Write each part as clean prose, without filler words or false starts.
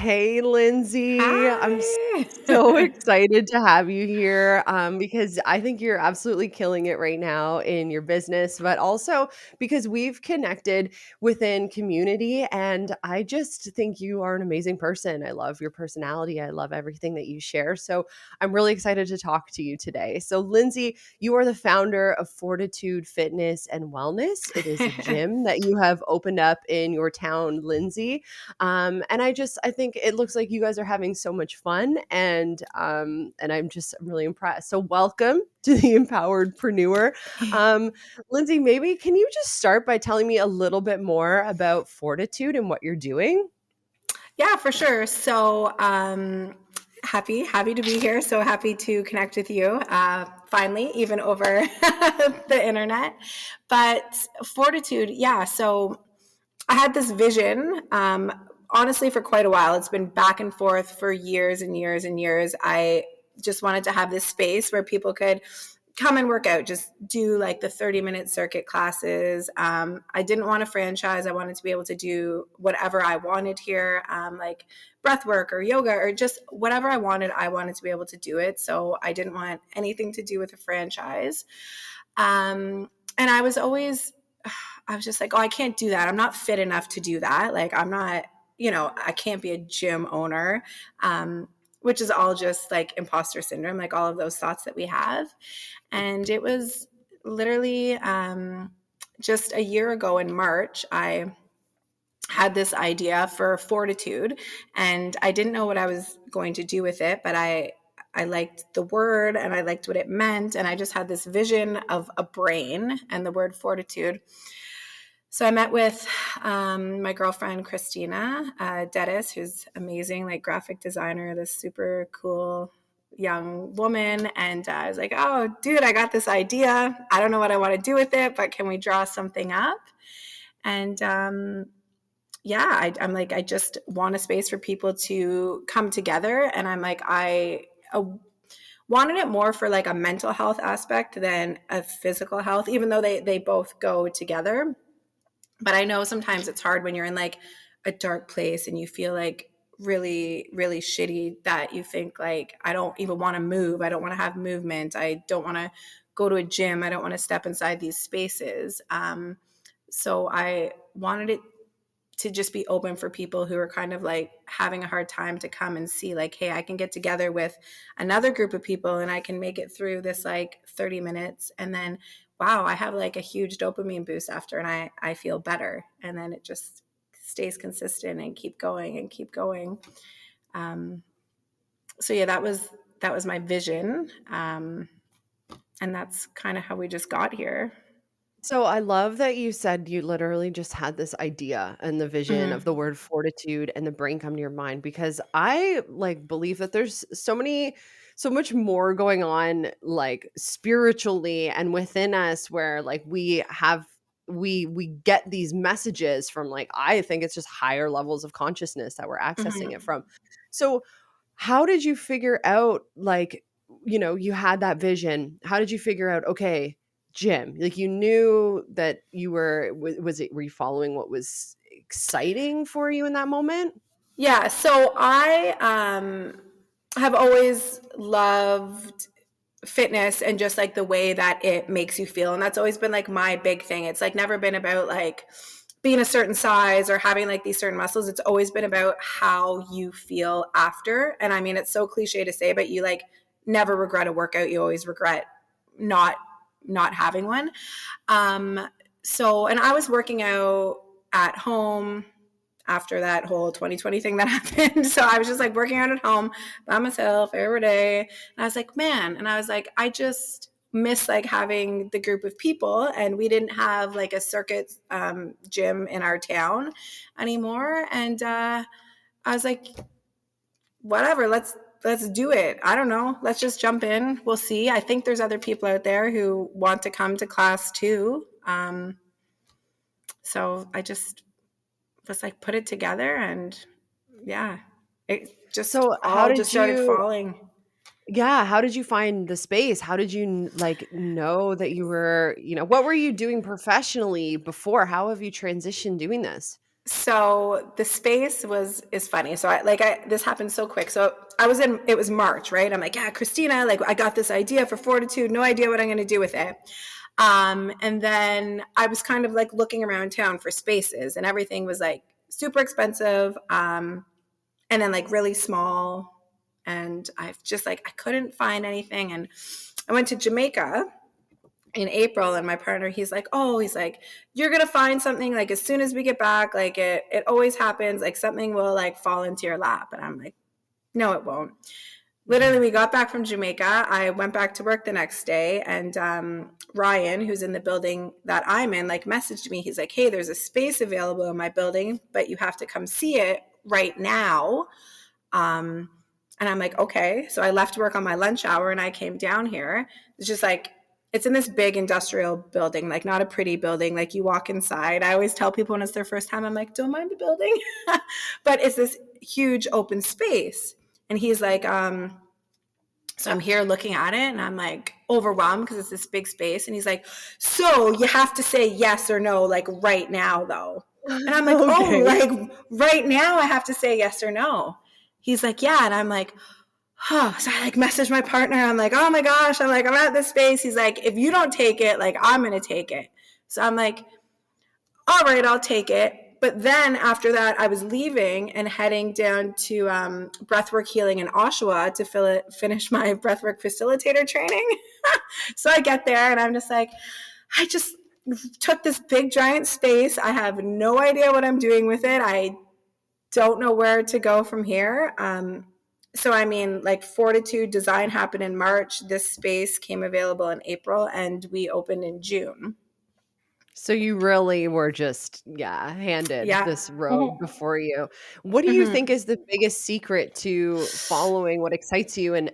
Hey, Lindsay. Hi. So excited to have you here because I think you're absolutely killing it right now in your business, but also because we've connected within community. And I just think you are an amazing person. I love your personality. I love everything that you share. So I'm really excited to talk to you today. So, Lindsay, you are the founder of Fortitude Fitness and Wellness. It is a gym that you have opened up in your town, Lindsay. And I think it looks like you guys are having so much fun, and I'm really impressed. So welcome to the Empoweredpreneur. Lindsay, maybe can you just start by telling me a little bit more about Fortitude and what you're doing? Yeah, for sure. So, happy to be here. So happy to connect with you. Finally, even over the internet. But Fortitude, yeah. So I had this vision. Honestly, for quite a while, it's been back and forth for years and years and years. I just wanted to have this space where people could come and work out, just do like the 30-minute circuit classes. I didn't want a franchise. I wanted to be able to do whatever I wanted here, like breath work or yoga or just whatever I wanted to be able to do it. So I didn't want anything to do with a franchise. And I was just like, oh, I can't do that. I'm not fit enough to do that. Like, I'm not, I can't be a gym owner. Which is all just like imposter syndrome, like all of those thoughts that we have. And it was literally just a year ago in March, I had this idea for Fortitude, and I didn't know what I was going to do with it, but I liked the word and I liked what it meant. And I just had this vision of a brain and the word fortitude. So I met with my girlfriend, Christina Dennis, who's amazing, like graphic designer, this super cool young woman. And I was like, oh, dude, I got this idea. I don't know what I want to do with it, but can we draw something up? And yeah, I'm like, I just want a space for people to come together. And I'm like, I wanted it more for like a mental health aspect than a physical health, even though they both go together. But I know sometimes it's hard when you're in like a dark place and you feel like really, really shitty that you think like, I don't even want to move. I don't want to have movement. I don't want to go to a gym. I don't want to step inside these spaces. So I wanted it to just be open for people who are kind of like having a hard time to come and see like, hey, I can get together with another group of people and I can make it through this like 30 minutes. And then, wow, I have like a huge dopamine boost after and I feel better. And then it just stays consistent and keep going and keep going. So yeah, that was my vision. And that's kind of how we just got here. So I love that you said you literally just had this idea and the vision of Mm-hmm. the word fortitude and the brain come to your mind because I like believe that there's so much more going on like spiritually and within us where like we get these messages from like I think it's just higher levels of consciousness that we're accessing it Mm-hmm. from. So how did you figure out like you had that vision. How did you figure out okay, gym. Like you knew that you were were you following what was exciting for you in that moment? Yeah, so I have always loved fitness and just like the way that it makes you feel. And that's always been like my big thing. It's like never been about like being a certain size or having like these certain muscles. It's always been about how you feel after. And I mean, it's so cliche to say, but you like never regret a workout. You always regret not not having one. Um, and I was working out at home after that whole 2020 thing that happened. So I was just like working out at home by myself every day. And I was like, man, and I was like, I just miss like having the group of people. And we didn't have like a circuit gym in our town anymore. And I was like, whatever, let's do it. I don't know. Let's just jump in. We'll see. I think there's other people out there who want to come to class too. So I just was like put it together and yeah, it just So how all just did started you falling. yeah, how did you find the space? How did you like know that what were you doing professionally before? How have you transitioned doing this? So the space is funny. So this happened so quick. So it was March, right? I'm like, yeah, Christina, like I got this idea for Fortitude, no idea what I'm going to do with it. And then I was kind of like looking around town for spaces, and everything was like super expensive. And then like really small. And I've just like, I couldn't find anything. And I went to Jamaica in April, and my partner, he's like, you're going to find something like as soon as we get back, like it always happens. Like something will like fall into your lap. And I'm like, no, it won't. Literally, we got back from Jamaica. I went back to work the next day, and Ryan, who's in the building that I'm in, like messaged me. He's like, hey, there's a space available in my building, but you have to come see it right now. Um, and I'm like, okay. So I left work on my lunch hour and I came down here. It's just like, it's in this big industrial building, like not a pretty building. Like you walk inside. I always tell people when it's their first time, I'm like, don't mind the building. But it's this huge open space. And he's like, so I'm here looking at it and I'm like overwhelmed because it's this big space. And he's like, so you have to say yes or no, like right now though. And I'm like, oh, Okay. like right now I have to say yes or no. He's like, yeah. And I'm like, oh, so I like message my partner. I'm like, oh my gosh. I'm like, I'm at this space. He's like, if you don't take it, like I'm going to take it. So I'm like, all right, I'll take it. But then after that, I was leaving and heading down to breathwork healing in Oshawa to finish my breathwork facilitator training. So I get there and I'm just like, I just took this big giant space. I have no idea what I'm doing with it. I don't know where to go from here. So I mean, like Fortitude design happened in March. This space came available in April, and we opened in June. So you really were just, yeah, handed Yeah. this road Mm-hmm. before you. What do you think Mm-hmm. is the biggest secret to following what excites you and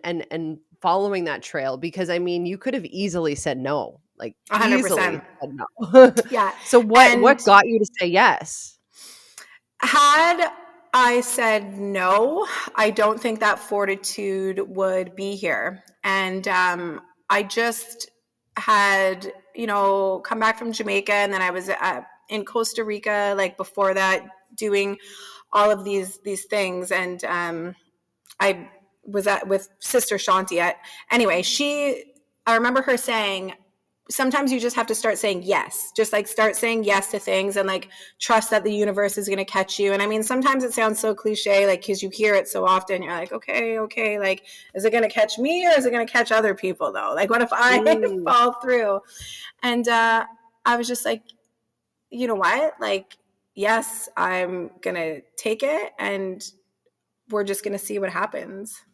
following that trail? Because I mean, you could have easily said no, like 100%. easily said no. Yeah. So what And got you to say yes? had I said no, I don't think that Fortitude would be here. And I just had, come back from Jamaica, and then I was in Costa Rica, like before that, doing all of these things. And I was at with Sister Shanti. Anyway, I remember her saying, sometimes you just have to start saying yes. Just like start saying yes to things and like trust that the universe is going to catch you. And I mean, sometimes it sounds so cliche, like because you hear it so often, you're like, okay, like, is it going to catch me or is it going to catch other people though? Like, what if I Mm, fall through? And I was just like, you know what? Like, yes, I'm going to take it and we're just going to see what happens.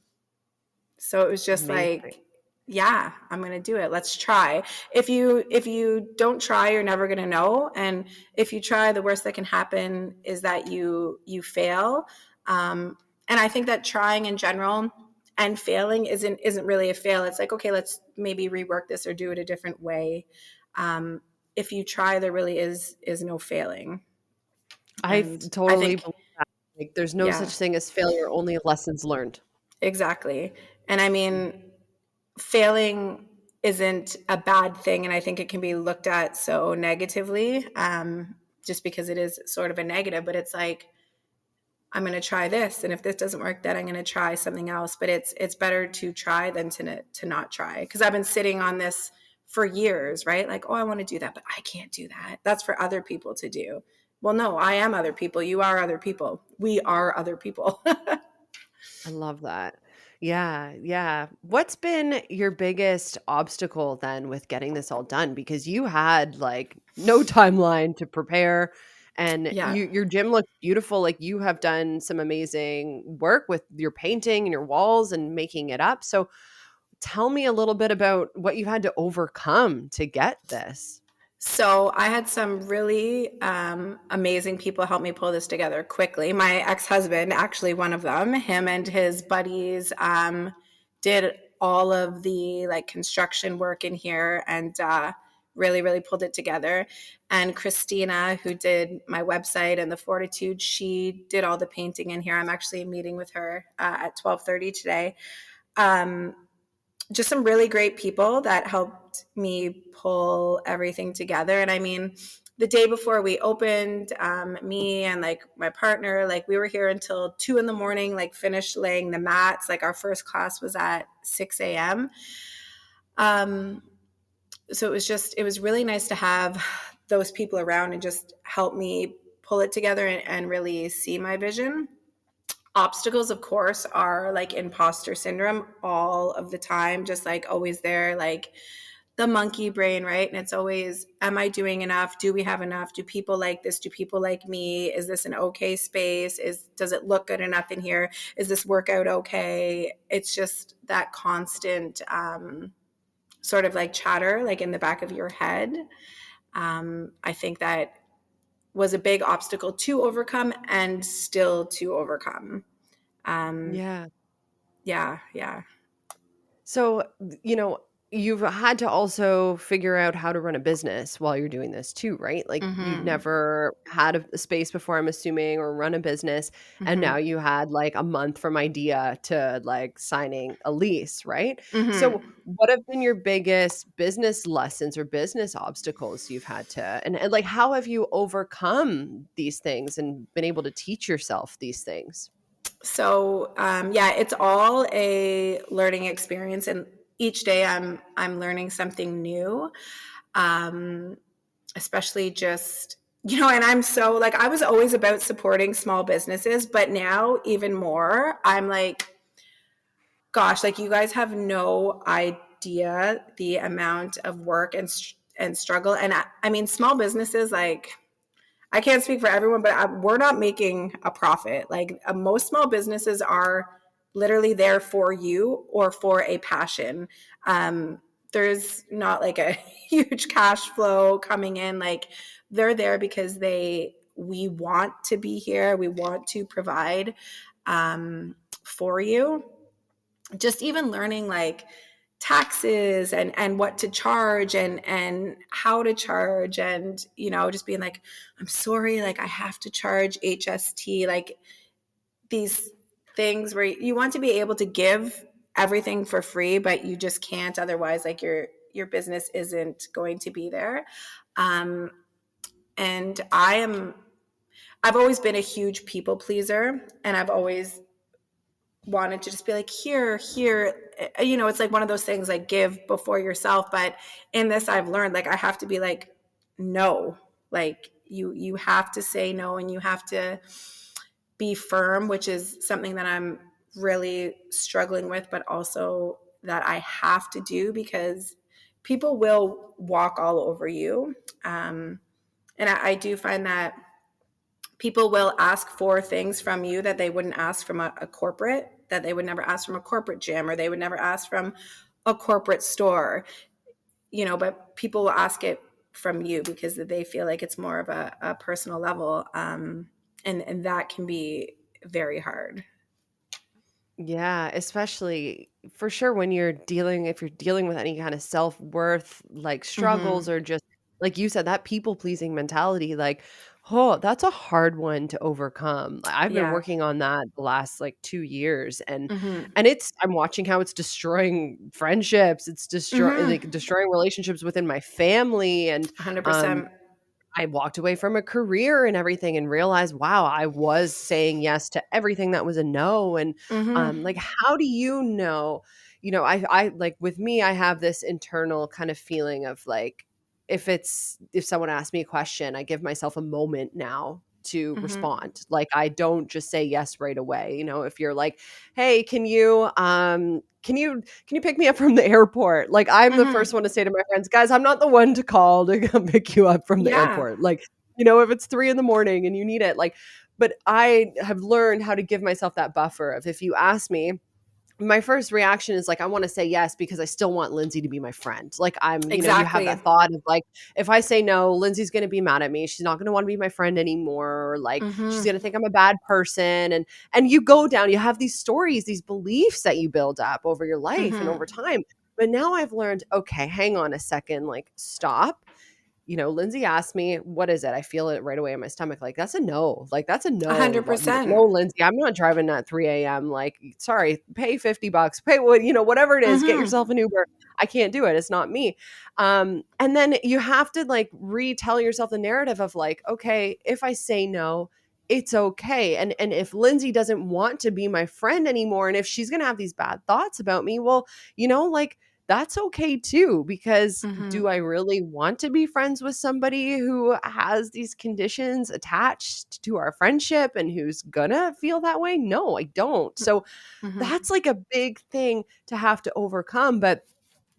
So it was just amazing. like, yeah, I'm going to do it. Let's try. If you don't try, you're never going to know. And if you try, the worst that can happen is that you fail. And I think that trying in general and failing isn't really a fail. It's like, okay, let's maybe rework this or do it a different way. Um, if you try, there really is no failing. I And I totally think, believe that. Like there's no such yeah, thing as failure, only lessons learned. exactly. And I mean, failing isn't a bad thing, and I think it can be looked at so negatively, just because it is sort of a negative. But it's like, I'm going to try this, and if this doesn't work, then I'm going to try something else. But it's better to try than to not try, because I've been sitting on this for years, right? Like, oh, I want to do that, but I can't do that. That's for other people to do. Well, no, I am other people. You are other people. We are other people. I love that. Yeah, yeah. What's been your biggest obstacle then with getting this all done? Because you had like no timeline to prepare and Yeah. your gym looks beautiful. Like you have done some amazing work with your painting and your walls and making it up. So tell me a little bit about what you had to overcome to get this. So I had some really amazing people help me pull this together quickly. My ex-husband, actually one of them, him and his buddies did all of the like construction work in here and really pulled it together. And Christina, who did my website and the Fortitude, she did all the painting in here. I'm actually meeting with her at 12:30 today. Um, just some really great people that helped me pull everything together. And I mean, the day before we opened, me and like my partner, like we were here until 2 in the morning, like finished laying the mats. Like our first class was at 6 a.m. Um, so it was really nice to have those people around and just help me pull it together and really see my vision. Obstacles, of course, are like imposter syndrome all of the time, just like always there, like the monkey brain, right? And it's always, am I doing enough? Do we have enough? Do people like this? Do people like me? Is this an okay space? Does it look good enough in here? Is this workout okay? It's just that constant sort of like chatter, like in the back of your head. I think that was a big obstacle to overcome and still to overcome. Um, Yeah. yeah, yeah. So, you've had to also figure out how to run a business while you're doing this too, right? Like you've Mm-hmm. never had a space before, I'm assuming, or run a business. And Mm-hmm. now you had like a month from idea to like signing a lease, right? Mm-hmm. So, what have been your biggest business lessons or business obstacles you've had to, and like how have you overcome these things and been able to teach yourself these things? So yeah, it's all a learning experience, and each day I'm learning something new. Um, Especially just and I'm so like I was always about supporting small businesses, but now even more, I'm like, gosh, like you guys have no idea the amount of work and struggle, and I mean, small businesses like I can't speak for everyone, but we're not making a profit. Like most small businesses are literally there for you or for a passion. Um, there's not like a huge cash flow coming in. Like they're there because we want to be here. We want to provide for you. Just even learning like taxes and what to charge and how to charge, and just being like, I'm sorry, like I have to charge HST, like these things where you want to be able to give everything for free, but you just can't, otherwise like your business isn't going to be there. um and I've always been a huge people pleaser, and I've always wanted to just be like, here, it's like one of those things like give before yourself. But in this, I've learned like I have to be like, no, like you have to say no, and you have to be firm, which is something that I'm really struggling with, but also that I have to do because people will walk all over you. And I do find that people will ask for things from you that they wouldn't ask from a corporate, that they would never ask from a corporate gym, or they would never ask from a corporate store, but people will ask it from you because they feel like it's more of a personal level. And that can be very hard. Yeah, especially for sure when if you're dealing with any kind of self-worth like Mm-hmm. struggles or just like you said, that people-pleasing mentality, like, oh, that's a hard one to overcome. I've been Yeah. working on that the last like 2 years, and Mm-hmm. I'm watching how it's destroying friendships, it's Mm-hmm. destroying relationships within my family, and um 100%. I walked away from a career and everything and realized, wow, I was saying yes to everything that was a no. And Mm-hmm. like, how do you know? I like with me, I have this internal kind of feeling of like, if someone asks me a question, I give myself a moment now to Mm-hmm. respond. Like I don't just say yes right away. If you're like, hey, can you pick me up from the airport? Like, I'm the Mm-hmm. first one to say to my friends, guys, I'm not the one to call to come pick you up from the Yeah. airport. Like, if it's 3 in the morning and you need it, like, but I have learned how to give myself that buffer of if you ask me, my first reaction is like, I want to say yes because I still want Lindsay to be my friend. Like you have Exactly. that thought of like, if I say no, Lindsay's going to be mad at me. She's not going to want to be my friend anymore. Or like she's Mm-hmm. going to think I'm a bad person. And you go down, you have these stories, these beliefs that you build up over your life and Mm-hmm. over time. But now I've learned, okay, hang on a second, like stop. Lindsay asked me, what is it? I feel it right away in my stomach. Like, that's a no. Like, that's a no. No, 100%. Lindsay, I'm not driving at 3 a.m. Like, sorry, pay $50, pay what, whatever it is, get Mm-hmm. yourself an Uber. I can't do it. It's not me. And then you have to like retell yourself the narrative of like, okay, if I say no, it's okay. And if Lindsay doesn't want to be my friend anymore, and if she's gonna have these bad thoughts about me, well, like that's okay too, because Mm-hmm. do I really want to be friends with somebody who has these conditions attached to our friendship and who's gonna feel that way? No, I don't. So Mm-hmm. that's like a big thing to have to overcome. But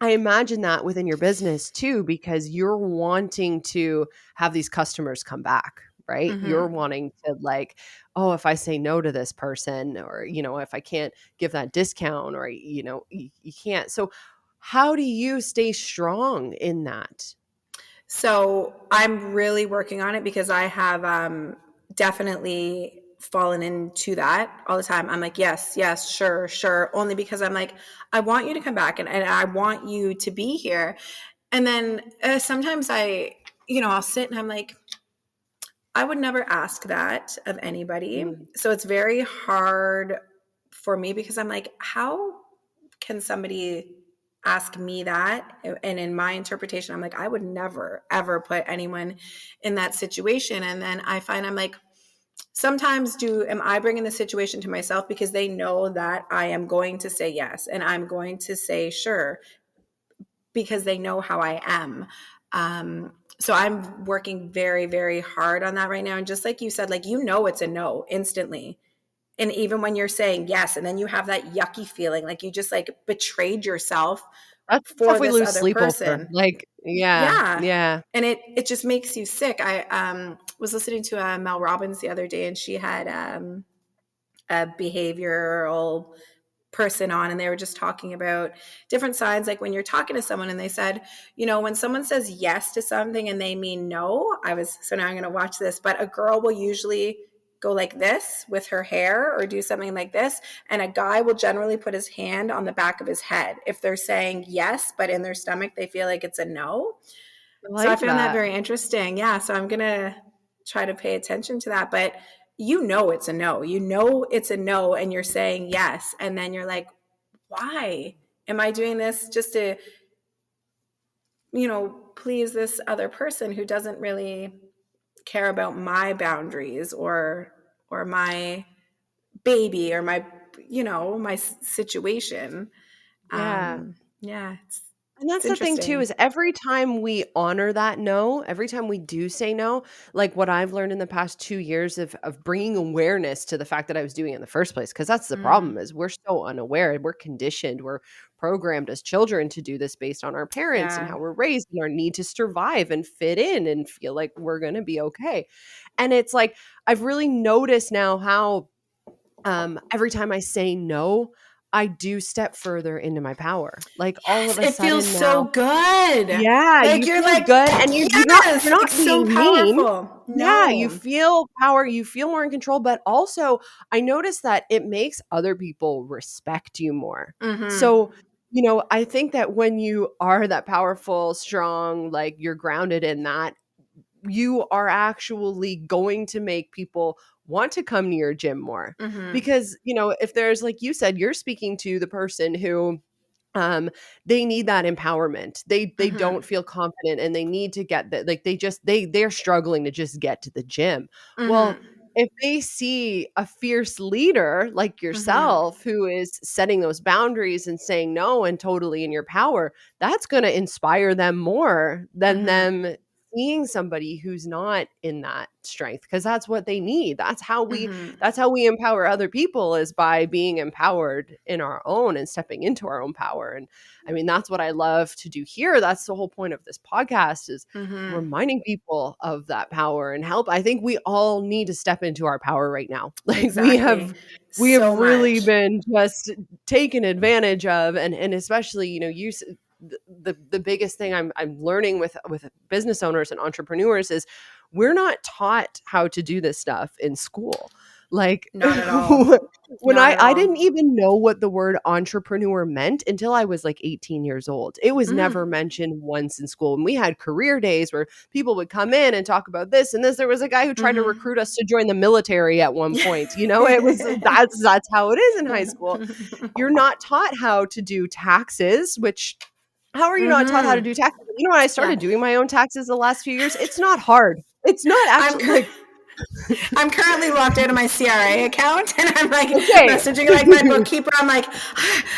I imagine that within your business too, because you're wanting to have these customers come back, right? You're Mm-hmm. wanting to like, oh, if I say no to this person, or, if I can't give that discount, or, you can't. So, how do you stay strong in that? So I'm really working on it because I have definitely fallen into that all the time. I'm like, yes, yes, sure, sure. Only because I'm like, I want you to come back and I want you to be here. And then sometimes I'll sit and I'm like, I would never ask that of anybody. Mm, So it's very hard for me because I'm like, how can somebody ask me that? And in my interpretation, I'm like, I would never, ever put anyone in that situation. And then I find I'm like, sometimes am I bringing the situation to myself because they know that I am going to say yes and I'm going to say sure because they know how I am. So I'm working very, very hard on that right now. And just like you said, like, it's a no instantly. And even when you're saying yes, and then you have that yucky feeling, like you just like betrayed yourself that's the stuff for we this lose other sleep over. person. Like, yeah, Yeah. yeah. And it just makes you sick. I was listening to Mel Robbins the other day, and she had a behavioral person on, and they were just talking about different signs, like when you're talking to someone and they said, when someone says yes to something and they mean no. So now I'm going to watch this, but a girl will usually go like this with her hair or do something like this, and a guy will generally put his hand on the back of his head if they're saying yes but in their stomach they feel like it's a no. I So I like found that that. very interesting. Yeah, so I'm going to try to pay attention to that. But it's a no. It's a no, and you're saying yes. And then you're like, why am I doing this just to, please this other person who doesn't really care about my boundaries or my baby or my situation. Yeah. Yeah, And it's that's the thing too, interesting. is every time we honor that no, every time we do say no, like what I've learned in the past 2 years of bringing awareness to the fact that I was doing it in the first place, because that's the Mm, problem, is we're so unaware, we're conditioned, we're programmed as children to do this based on our parents and yeah. how we're raised and our need to survive and fit in and feel like we're gonna be okay. And it's like, I've really noticed now how every time I say no, I do step further into my power. Like, all Yes, of a it feels sudden so now, good. yeah, Like you you're feel like, good, and you're yes, not it's so being mean. powerful. Yeah, you No. feel power, you feel more in control, but also I notice that it makes other people respect you more. Mm-hmm. So, I think that when you are that powerful, strong, like you're grounded in that, you are actually going to make people want to come to your gym more. Mm-hmm. Because, if there's, like you said, you're speaking to the person who um they need that empowerment. They Mm-hmm. don't feel confident and they need to get that, like they're struggling to just get to the gym. Well, Mm-hmm. if they see a fierce leader like Mm-hmm. yourself who is setting those boundaries and saying no and totally in your power, that's going to inspire them more than Mm-hmm. them seeing somebody who's not in that strength, because that's what they need. Mm-hmm. That's how we empower other people, is by being empowered in our own and stepping into our own power. And I mean, that's what I love to do here. That's the whole point of this podcast, is Mm-hmm. reminding people of that power and help. I think we all need to step into our power right now. Like, Exactly. we have So really much. been just taken advantage of. And especially, the biggest thing I'm learning with business owners and entrepreneurs is we're not taught how to do this stuff in school. Like, Not at all. when Not at I all. didn't even know what the word entrepreneur meant until I was like 18 years old. It was Mm. never mentioned once in school. And we had career days where people would come in and talk about this and this. There was a guy who tried to Mhm. recruit us to join the military at one point. You know, it was that's how it is in high school. You're not taught how to do taxes, which how are you not taught how to Mhm. do taxes? You know, when I Yeah. started doing my own taxes the last few years, it's not hard. It's not I'm actually cur- like I'm currently locked out of my CRA account, and I'm like okay. messaging like my bookkeeper. I'm like,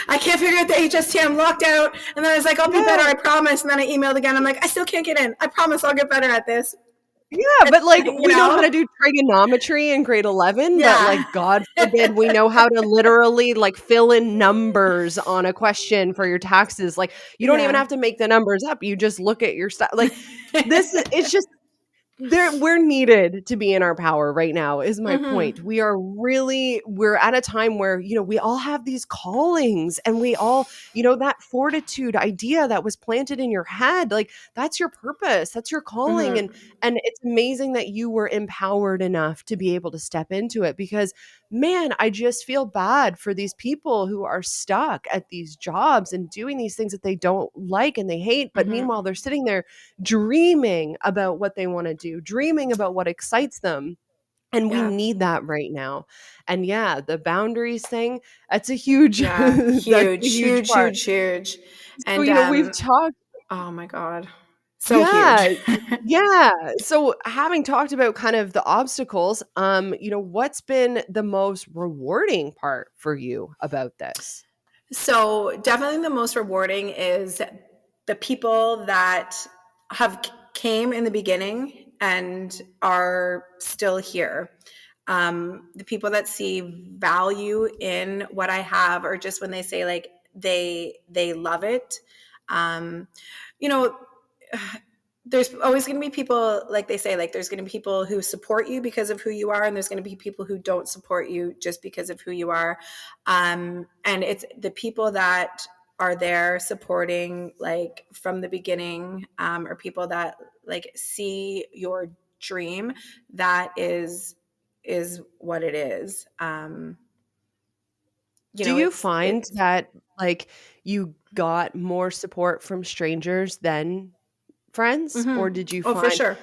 I can't figure out the HST. I'm locked out. And then I was like, I'll be better. Yeah. I promise. And then I emailed again. I'm like, I still can't get in. I promise I'll get better at this. Yeah, but, like, You we know how know? to do trigonometry in grade 11, but, Yeah. like, God forbid we know how to literally, like, fill in numbers on a question for your taxes, like, you don't even Yeah. have to make the numbers up, you just look at your stuff like, this is it's just we're needed to be in our power right now is my point. Mhm. We're at a time where, we all have these callings and we all, that fortitude idea that was planted in your head, like that's your purpose, that's your calling. And Mhm. it's amazing that you were empowered enough to be able to step into it because man, I just feel bad for these people who are stuck at these jobs and doing these things that they don't like and they hate, but meanwhile Mhm. they're sitting there dreaming about what they wanna do, dreaming about what excites them, and we Yeah. need that right now. And yeah, the boundaries thing, that's a huge Yeah. that's a Huge, huge huge, part. huge, huge. So, And we've talked oh my God. So huge. yeah, yeah. So, having talked about kind of the obstacles, what's been the most rewarding part for you about this? So definitely the most rewarding is the people that have came in the beginning and are still here. The people that see value in what I have, or just when they say like they love it. Um, you know, there's always going to be people, like they say, like there's going to be people who support you because of who you are, and there's going to be people who don't support you just because of who you are. And it's the people that are there supporting like from the beginning, or people that like see your dream, that is what it is. Do you find It's that, like, you got more support from strangers than friends? Or did you oh, for find sure.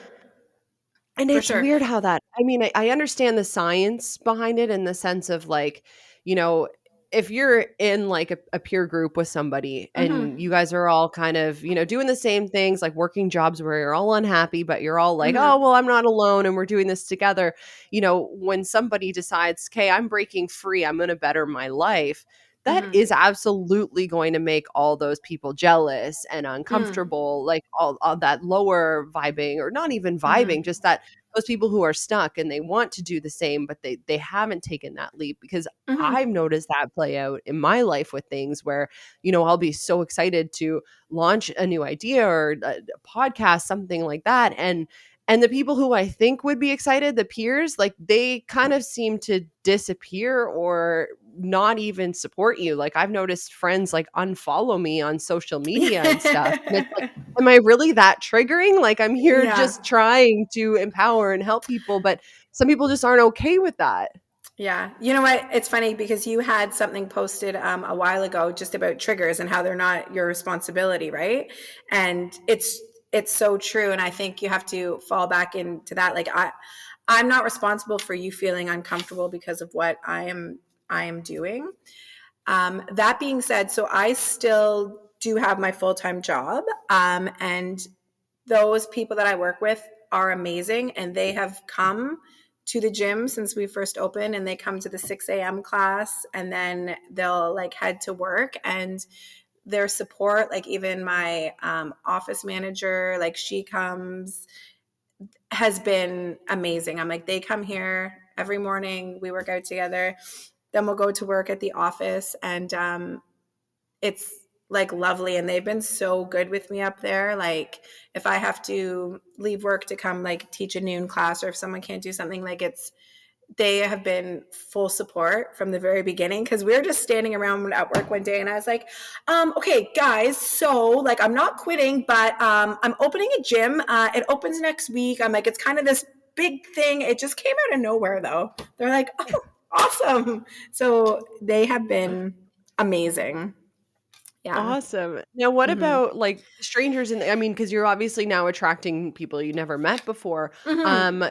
and For it's sure. weird how that I mean, I understand the science behind it in the sense of, like, you know, if you're in, like, a peer group with somebody and Hmm. you guys are all kind of, doing the same things, like working jobs where you're all unhappy, but you're all like, "Oh, Hmm. well, I'm not alone and we're doing this together." When somebody decides, "Okay, I'm breaking free, I'm gonna better my life," that Hmm. is absolutely going to make all those people jealous and Mm. uncomfortable, like, all that lower vibing or not even vibing, Hmm. just that those people who are stuck and they want to do the same, but they haven't taken that leap because Hmm. I've noticed that play out in my life with things where, I'll be so excited to launch a new idea or a podcast, something like that. And the people who I think would be excited, the peers, like they kind of seem to disappear or not even support you. Like I've noticed friends like unfollow me on social media and stuff. And it's like, am I really that triggering? Like I'm here Yeah. just trying to empower and help people, but some people just aren't okay with that. Yeah. You know what? It's funny because you had something posted a while ago just about triggers and how they're not your responsibility, right? And it's so true. And I think you have to fall back into that. Like I'm not responsible for you feeling uncomfortable because of what I am doing. That being said, so I still do have my full-time job. And those people that I work with are amazing, and they have come to the gym since we first opened, and they come to the 6 a.m. class, and then they'll like head to work. And their support, like even my office manager, like she comes, has been amazing. I'm like, they come here every morning, we work out together, then we'll go to work at the office, and it's like lovely, and they've been so good with me up there. Like if I have to leave work to come like teach a noon class, or if someone can't do something, like they have been full support from the very beginning, because we were just standing around at work one day and I was like, okay guys, so like I'm not quitting, but I'm opening a gym. It opens next week. I'm like, it's kind of this big thing. It just came out of nowhere though. They're like, oh, awesome. So they have been amazing. Yeah. Awesome. Now what Mm-hmm. about, like, strangers I mean, because 'cause you're obviously now attracting people you never met before, Mm-hmm. um,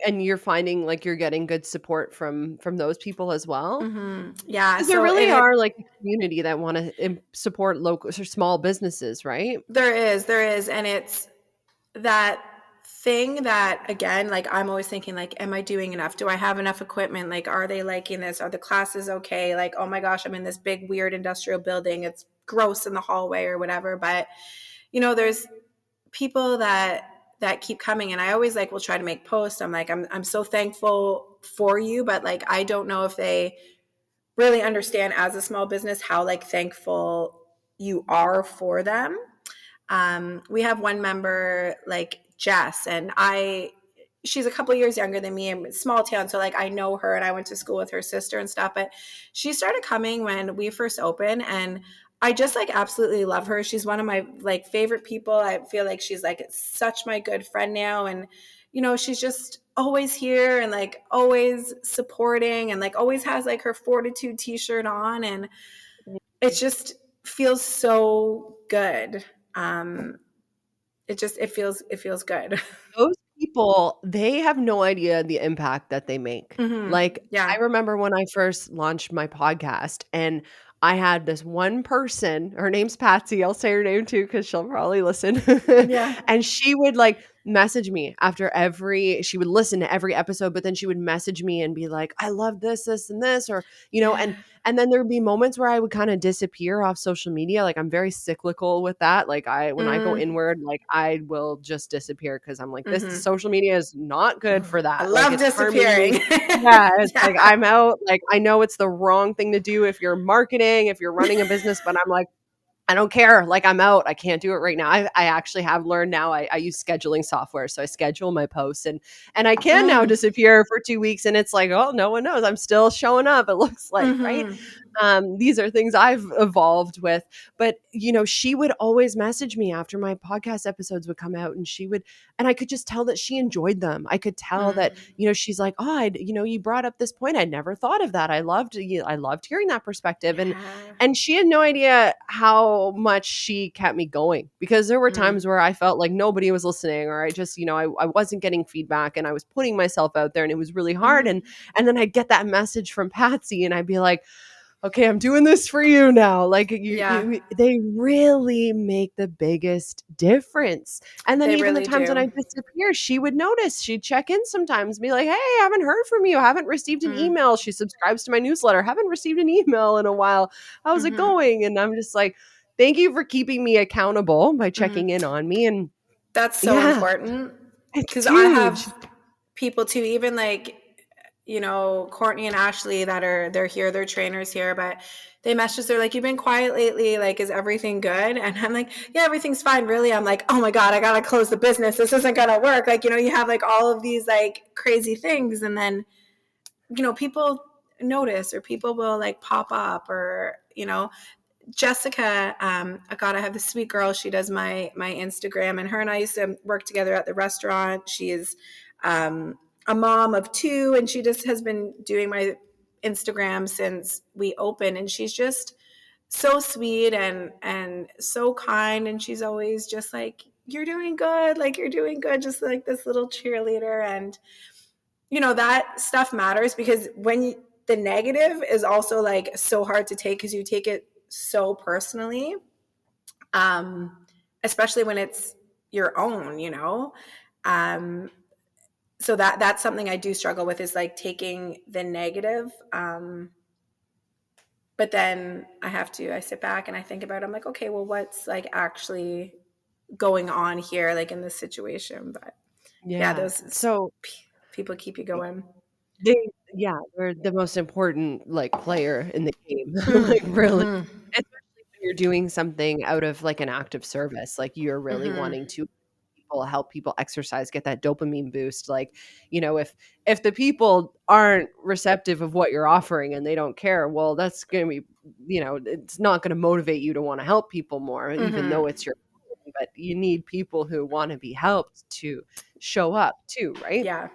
and you're finding, like, you're getting good support from those people as well? Mm-hmm. Yeah. Because there So really and it are, like, a community that wanna support local or small businesses, right? there is, and it's that thing that again, like I'm always thinking like, am I doing enough? Do I have enough equipment? Like, are they liking this? Are the classes okay? Like, oh my gosh, I'm in this big weird industrial building. It's gross in the hallway or whatever. But there's people that keep coming, and I always like will try to make posts. I'm like, I'm so thankful for you, but like I don't know if they really understand as a small business how like thankful you are for them. We have one member like Jess, and she's a couple years younger than me. I'm small town, so like I know her, and I went to school with her sister and stuff. But she started coming when we first opened, and I just like absolutely love her. She's one of my like favorite people. I feel like she's like such my good friend now, and she's just always here and like always supporting, and like always has like her Fortitude t-shirt on, and it just feels so good. Um, it feels good. Those people, they have no idea the impact that they make. Hmm. Like, I Yeah. remember when I first launched my podcast and I had this one person, her name's Patsy, I'll say her name too because 'cause she'll probably listen. Yeah. And she would, like, message me after she would listen to every episode, but then she would message me and be like, "I love this, this, and this," or, Yeah. and then there would be moments where I would kinda disappear off social media, like, I'm very cyclical with that, like, when I go Mm. inward, like, I will just disappear because 'cause I'm like, "This Hmm. social media is not good for I that," like, love it's harming me. disappearing. Yeah, it's like, Yeah. I'm out, like, I know it's the wrong thing to do if you're marketing, if you're running a business, but I'm like, I don't care. Like, I'm out. I can't do it right now. I actually have learned now. I use scheduling software, so I schedule my posts, and I can now Mm. disappear for 2 weeks, and it's like, oh, no one knows. I'm still showing up. It looks like, right? Hmm. These are things I've evolved with. But, she would always message me after my podcast episodes would come out, and and I could just tell that she enjoyed them. I could tell Mm. that, she's like, oh, you brought up this point. I'd never thought of that. I loved hearing that perspective. Yeah. And she had no idea how much she kept me going because there were Mm. times where I felt like nobody was listening or I just, I wasn't getting feedback and I was putting myself out there and it was really hard. Hmm. And then I'd get that message from Patsy and I'd be like, okay, I'm doing this for you now. Like Yeah. they really make the biggest difference. And then They even the really times when do. I disappear, she would notice. She'd check in sometimes, be like, "Hey, I haven't heard from you. I haven't received an Mm. email." She subscribes to my newsletter. Haven't received an email in a while. How's it Hmm. going? And I'm just like, thank you for keeping me accountable by Hmm. checking in on me. And That's so yeah, important it's because I huge. have people too, even like Courtney and Ashley they're here, they're trainers here, but they message, they're like, you've been quiet lately, like is everything good? And I'm like, yeah, everything's fine. Really, I'm like, oh my god, I gotta close the business, this isn't gonna work. Like, you have like all of these like crazy things, and then people notice, or people will like pop up, or Jessica, I gotta have this sweet girl. She does my Instagram, and her and I used to work together at the restaurant. She is a mom of two, and she just has been doing my Instagram since we opened. And she's just so sweet and so kind. And she's always just like, "You're doing good. Like you're doing good." Just like this little cheerleader, and that stuff matters because the negative is also like so hard to take because you take it so personally, um, especially when it's your own, um, so that's something I do struggle with, is like taking the negative, but then I sit back and I think about it. I'm like, okay, well, what's like actually going on here, like in this situation? But yeah, Yeah. those So people keep you going. They yeah, they're the most important, like, player in the game, Mm, like, really. hmm. Especially when you're doing something out of, like, an active service, like, you're really Hmm. wanting to help people exercise, get that dopamine boost, like, if the people aren't receptive of what you're offering and they don't care, well, that's gonna be it's not gonna motivate you to wanna help people more, even Hmm. though it's your but you need people who wanna be helped to show up too, right? Yeah.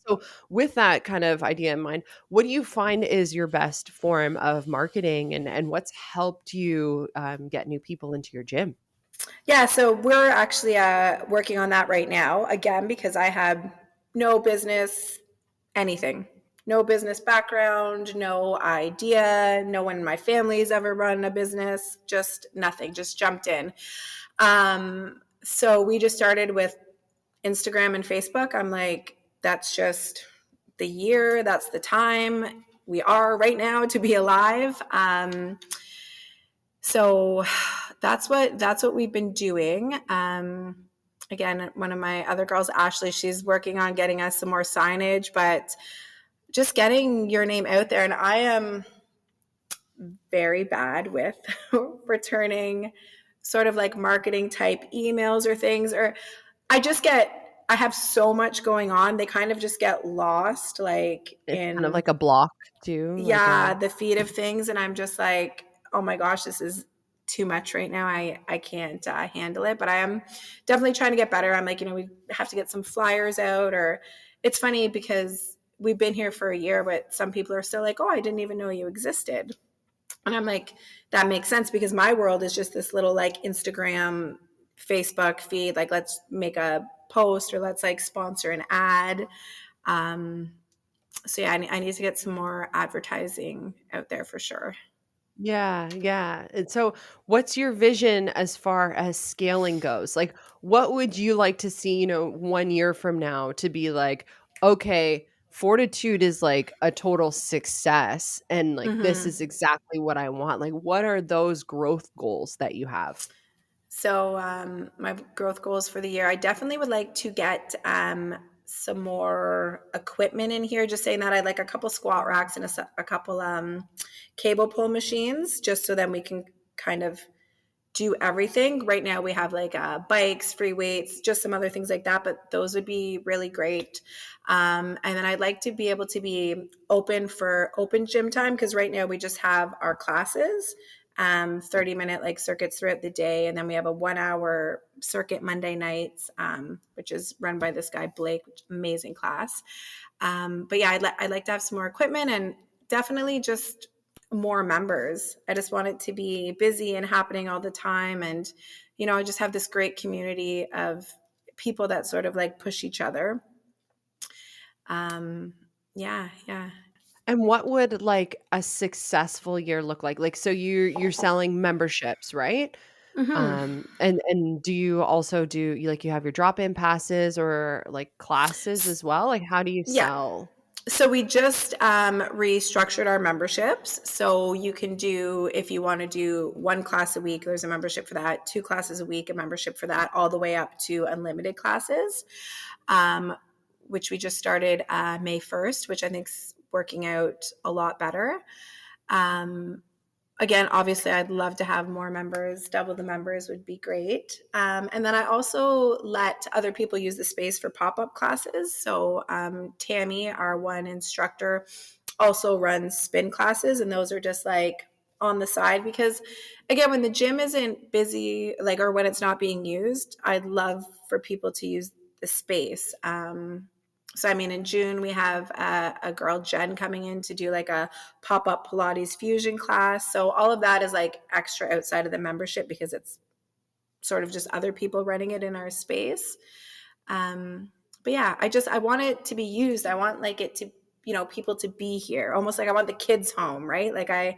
So with that kind of idea in mind, what do you find is your best form of marketing and what's helped you get new people into your gym? Yeah, so we're actually working on that right now again because I have no business anything. No business background, no idea. No one in my family's ever run a business, just nothing, just jumped in. So we just started with Instagram and Facebook. I'm like, that's just the year, that's the time we are right now to be alive. So that's what we've been doing. Again, one of my other girls, Ashley, she's working on getting us some more signage, but just getting your name out there. And I am very bad with returning sort of like marketing type emails or things, or I have so much going on. They kind of just get lost like It's kind of in, like a block too, like yeah, a the feed of things. And I'm just like, oh my gosh, this is too much right now. I can't handle it, but I am definitely trying to get better. I'm like, we have to get some flyers out, or it's funny because we've been here for a year, but some people are still like, oh, I didn't even know you existed. And I'm like, that makes sense because my world is just this little like Instagram, Facebook feed. Like, let's make a post or let's like sponsor an ad. Um, so yeah, I need to get some more advertising out there for sure. yeah, yeah. And so what's your vision as far as scaling goes? Like what would you like to see, 1 year from now to be like, okay, Fortitude is like a total success and like this Mm-hmm. is exactly what I want. Like what are those growth goals that you have? So my growth goals for the year, I definitely would like to get some more equipment in here. Just saying that I'd like a couple squat racks and a couple cable pull machines, just so then we can kind of do everything. Right now we have like bikes, free weights, just some other things like that, but those would be really great. And then I'd like to be able to be open for open gym time because right now we just have our classes, 30-minute like circuits throughout the day. And then we have a 1 hour circuit Monday nights, which is run by this guy, Blake, amazing class. But yeah, I'd like to have some more equipment and definitely just more members. I just want it to be busy and happening all the time. And, I just have this great community of people that sort of like push each other. Um, yeah, yeah. And what would like a successful year look like? Like so you're selling memberships, right? Hmm. And do you also you have your drop-in passes or like classes as well? Like how do you Yeah. sell? So we just restructured our memberships. So you can do, if you want to do one class a week, there's a membership for that, two classes a week, a membership for that, all the way up to unlimited classes, um, which we just started May 1st, which I think's working out a lot better. Um, Again, obviously, I'd love to have more members. Double the members would be great. And then I also let other people use the space for pop up classes. So, Tammy, our one instructor, also runs spin classes, and those are just like on the side because, again, when the gym isn't busy, like, or when it's not being used, I'd love for people to use the space. So, I mean, in June, we have a girl, Jen, coming in to do like a pop up Pilates fusion class. So, all of that is like extra outside of the membership because it's sort of just other people running it in our space. Um, but yeah, I want it to be used. I want like it to, people to be here. Almost like I want the kids home, right? Like I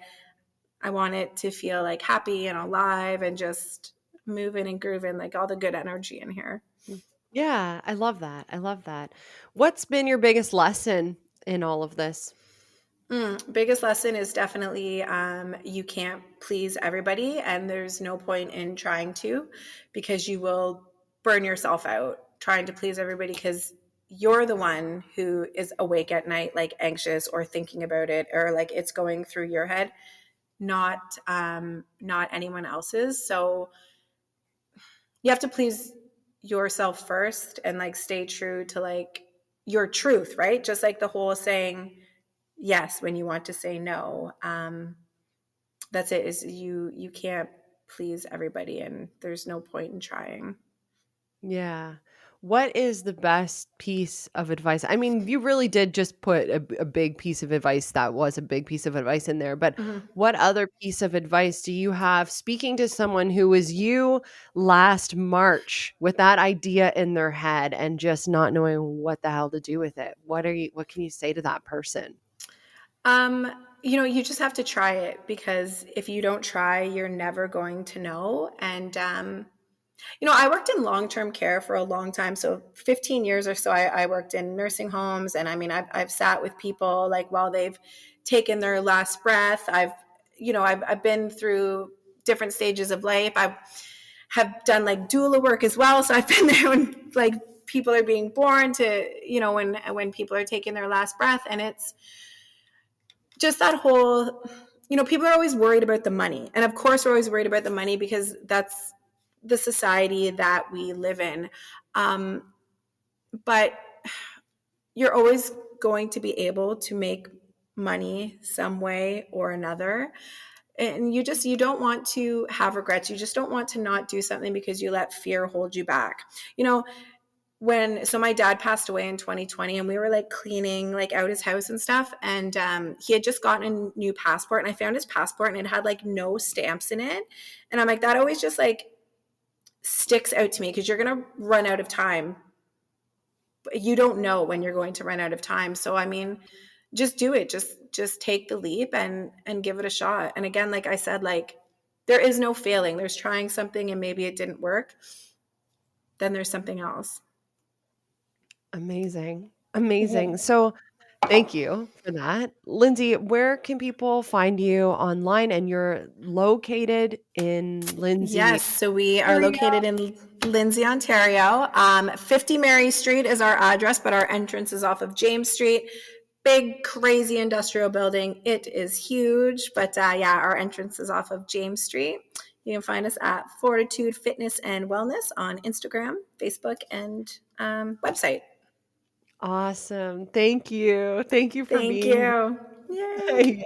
want it to feel like happy and alive and just moving and grooving, like all the good energy in here. Yeah, I love that. I love that. What's been your biggest lesson in all of this? Biggest lesson is definitely you can't please everybody, and there's no point in trying to because you will burn yourself out trying to please everybody because you're the one who is awake at night, like anxious or thinking about it, or like it's going through your head, not anyone else's. So you have to please yourself first and like stay true to like your truth, right? Just like the whole saying yes when you want to say no. That's it. Is you can't please everybody, and there's no point in trying. Yeah. What is the best piece of advice? I mean, you really did just put a big piece of advice that was a big piece of advice in there, but Mhm. what other piece of advice do you have speaking to someone who was you last March with that idea in their head and just not knowing what the hell to do with it? What can you say to that person? You just have to try it, because if you don't try, you're never going to know. And I worked in long term care for a long time. So 15 years or so, I worked in nursing homes. And I mean, I've sat with people like while they've taken their last breath. I've been through different stages of life. I have done like doula work as well. So I've been there when like people are being born to, when people are taking their last breath. And it's just that whole, people are always worried about the money. And of course, we're always worried about the money because that's the society that we live in. Um, but you're always going to be able to make money some way or another. And you don't want to have regrets. You just don't want to not do something because you let fear hold you back. You know, my dad passed away in 2020, and we were like cleaning like out his house and stuff, and he had just gotten a new passport, and I found his passport and it had like no stamps in it. And I'm like, that always just like sticks out to me, because you're going to run out of time. You don't know when you're going to run out of time. So I mean, just do it. Just take the leap and give it a shot. And again, like I said, like there is no failing. There's trying something and maybe it didn't work, then there's something else. Amazing. Amazing. Mhm. So, thank you for that. Lindsay, where can people find you online? And you're located in Yes, Lindsay, so we are Ontario. located in Lindsay, Ontario. 50 Mary Street is our address, but our entrance is off of James Street. Big, crazy industrial building. It is huge, but yeah, our entrance is off of James Street. You can find us at Fortitude Fitness and Wellness on Instagram, Facebook, and website. Awesome. Thank you. Thank you for Thank being you. Yay. here.